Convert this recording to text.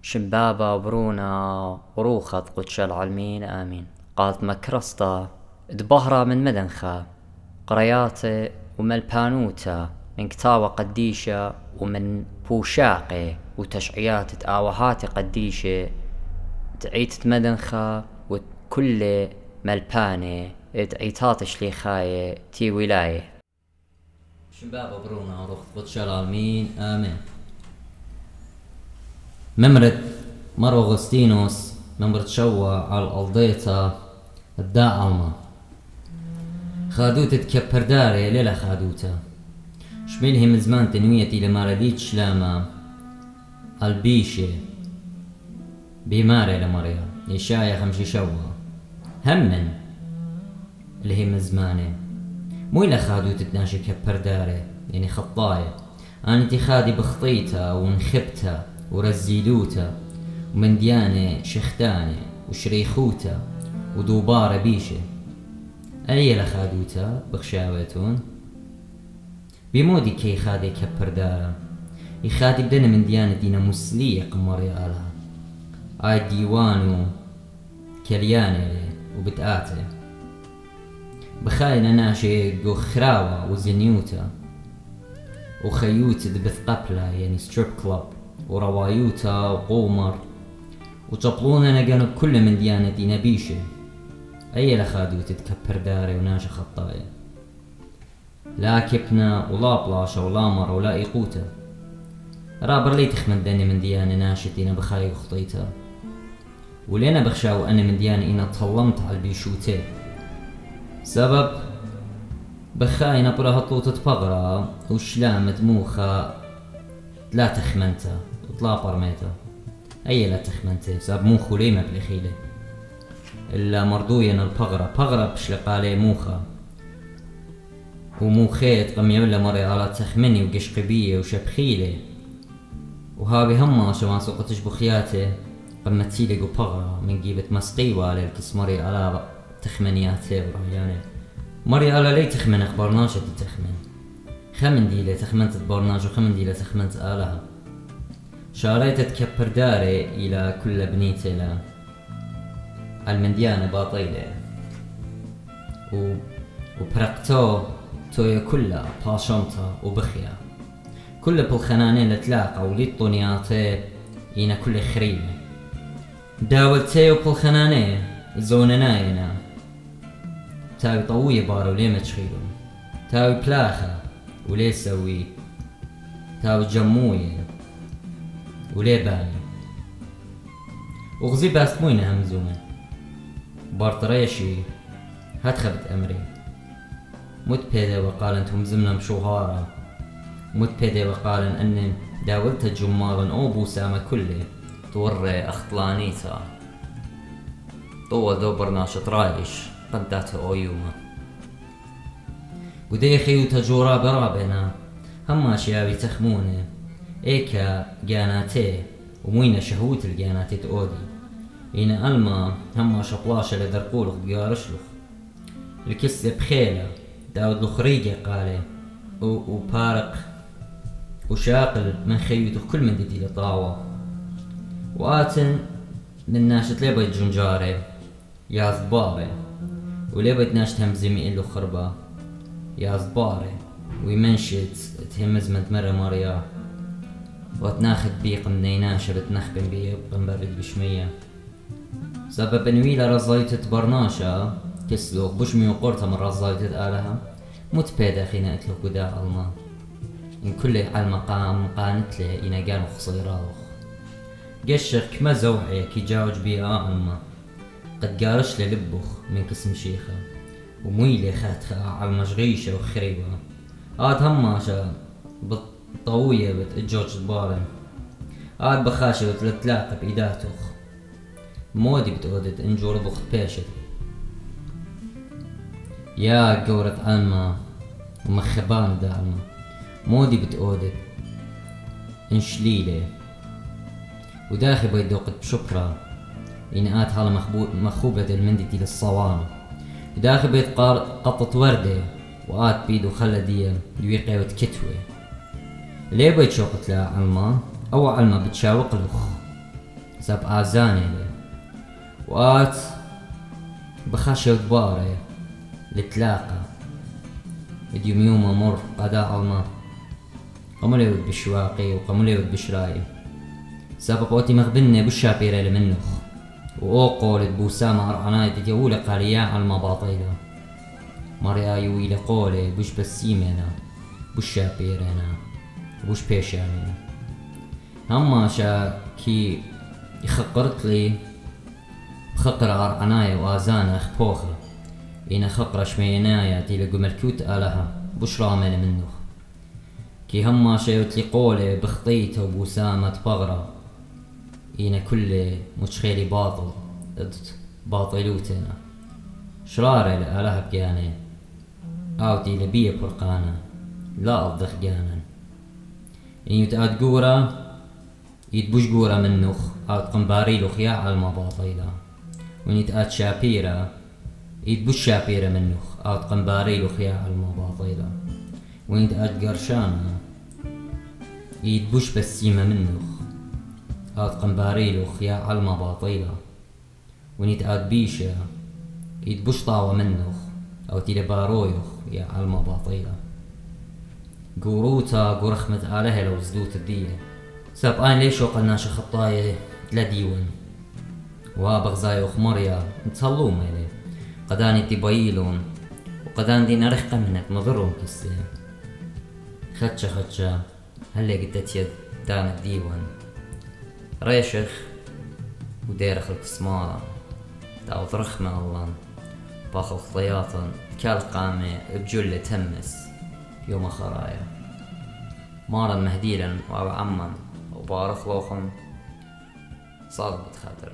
شبابة برونا وروخط قدش العالمين آمين. قالت مكرسطة دبهرة من مدنخة قرياتي وملبانوتا من كتاوة قديشة ومن بوشاقي وتشعيات تآوهات قديشة تعيت مدنخة وكل ملباني تعيتات شليخاية تي ولاية. شبابة برونا وروخط قدش العالمين آمين. ممرت مر أغسطينوس ممرت شوى على الألضيطة الداعمة خادوتة كبرداري ليلة خادوتة شميلهم من زمان تنويتي لما رديت شلامة البيشة بيماري لمريا يشايا خمشي شوى همن اللي هي من زماني مو إلا خادوتة ناشي كبرداري يعني خطاية أنا انتخادي بخطيتها ونخبتها ورزيلوتا ومن ديانة شختانة وشريخوتا ودوبارة بيشة أي لخادوتا بخشاوتون بمودي كي خادي كبر دارا يخادي بدنا من ديانة دينا مسلية قمري آلها آي ديوانو كليانة وبتآتي بخاينا ناشي قو خراوة وزنيوتا وخيوتا دبث قبلة يعني ستريب كلاب وروايوتا وقومر وطبلونا نقانو كل من ديانة دينا بيشة أي لخادو تتكبر داري وناشا خطايا لا كبنا ولا بلاشا ولا مر ولا إيقوتا رابر لي تخمن داني من ديانة ناشتينا بخاي وخطيتا ولينا بخشاو أنا من ديانة إنا طلمت على البيشوتي سبب بخاينا بلا هطوطة بغرة وشلامة موخة لا تخمنتا وطلا برميتا أي لا تخمنتا ساب موخو ليما بلخيلة إلا مردوينا البغرة بشلقالي موخة وموخيت قم يعمل مري على تخمني وقشقبية وشبخيلة وهابي هما شوان سوقتش بخياتي قم تسيلي قو بغرة من جيبة مسقيوة على الكس مري على تخمنياتي يعني مري على لي تخمن أخبرناش تخمن خمن ديلة تخمنت برناج وخمن ديلة تخمنت آلها شاريت تكبر داري إلى كل بنيتي لا المنديانة باطيلة وبرقتو تويا كلها باشمتا وبخيا كل بالخنانين لتلاقى وليطونياتي إنا كل خريبة داولتي وبالخنانين زونناينا تاوي طوية بارو ليه ما تشخيلو تاوي بلاخة وليه سوي تاوي جموية وليه بالي وغزي باستموينة همزومة بارطريشي هات خبت أمري مت بيدي وقال انتم زمنا مشوهارة مت بيدي وقال أني داولت جمالا أو بوسامة كله توري أخطلانيتا طول دوبرنا شطرايش قدات أويوما وديخي وتجورا برابنا هما شيابي تخموني ايكا جاناتي وموينا شهوت الجاناتي تأودي إنا ألما هما شطلاشة لدرقولخ بيارشلخ الكس بخيلة داود لخريجي قالي وبارق وشاقل من خيوتخ كل من ديدي لطاوة وآتن من ناشط ليبا جنجاري يا زباري وليبا ناشط همزمي إلو خربا يا زباري ويمنشت تهمزمت مرة ماريا وتناخد بيق منيناشة بتنخبن بيق بنبرد بشمية سبب انويلة رزايتت برناشة كسلوخ بشمي وقرطة من رزايتت آلها متبيدة خينا اتلوك وداع الما ان كل على المقام قانت له إنا قانو خصيراوخ قشخ كما زوحي كي جاوج بيها الما قد قارش للبخ من كسم شيخة ومويلي خاتخة على المشغيشة وخريبة هماشة بالطوية بتجوج البارن بخاشة وتلتلاقى بإيداتوخ مودي بتقودت انجور بخت بيشت يا قورة علما ومخبان دا علما مودي بتقودت انشليلة وداخل بيدوقت بشكرة إنقات هالا مخوبة المندتي للصوانة وداخل بيت قطة وردة وآت بيدو خلدية دويقة وتكتوة ليه بيتشوقت لها علما أو علما بتشاوق لخ ساب آزاني لي وآت بخشي ودباري لتلاقى بديوم يوم مر قداء الماء قملي ود بشواقي وقملي ود بشراي سبب اوتي مغبني بالشابيرة لمنخ وأوقول بوسامة أرعناي تتيولي قاليا على المباطيلة مريا يويلي قولي بوش بسيمنا بوش شابيرنا بوش بيشامنا هما شا كي يخقرت لي خقر أرعناي وآزانا اخبوخي إنا خقر شمينايا تيلي قمركوت آلها بوش رامل منخ كي هما شا يوتلي قولي بخطيته وبوسامة بغرة إنا كل متشخيلي باطل ضد باطلوتنا شراري لآلها بجاني أوتي لبيه برقانا لا أضخ جانا إن يتقاد قورا يتبوش قورا منخ أو تقنباريلو خياع على المباطيلة وإن يتقاد شابيرا يتبوش شابيرا منخ أو تقنباريلو خياع على المباطيلة وإن يتقاد قرشانا يتبوش بسيمة منخ أو تقنباريلو خياع على المباطيلة وإن يتقاد بيشا يتبوش طاوة منخ أو تيلبارويخ يا على المباطيلة قوروتا قرخمة آلهة لو زدوت الدية ساب آن ليش وقلناش خطاية لا ديون وابغزاي وخمريا نتهلو مالي قداني تبايلون وقدان دينا رخقة منك مضرهم كسي خدشة هلا قدت يد دانا ديوان ريشخ وديرخ الكسمارة داود رخمة الله باخذ خطياطا كالقامة بجلة تمس يوم خرايا مارا مهديلا وعما وبارخ لوخم صادق بتخاطر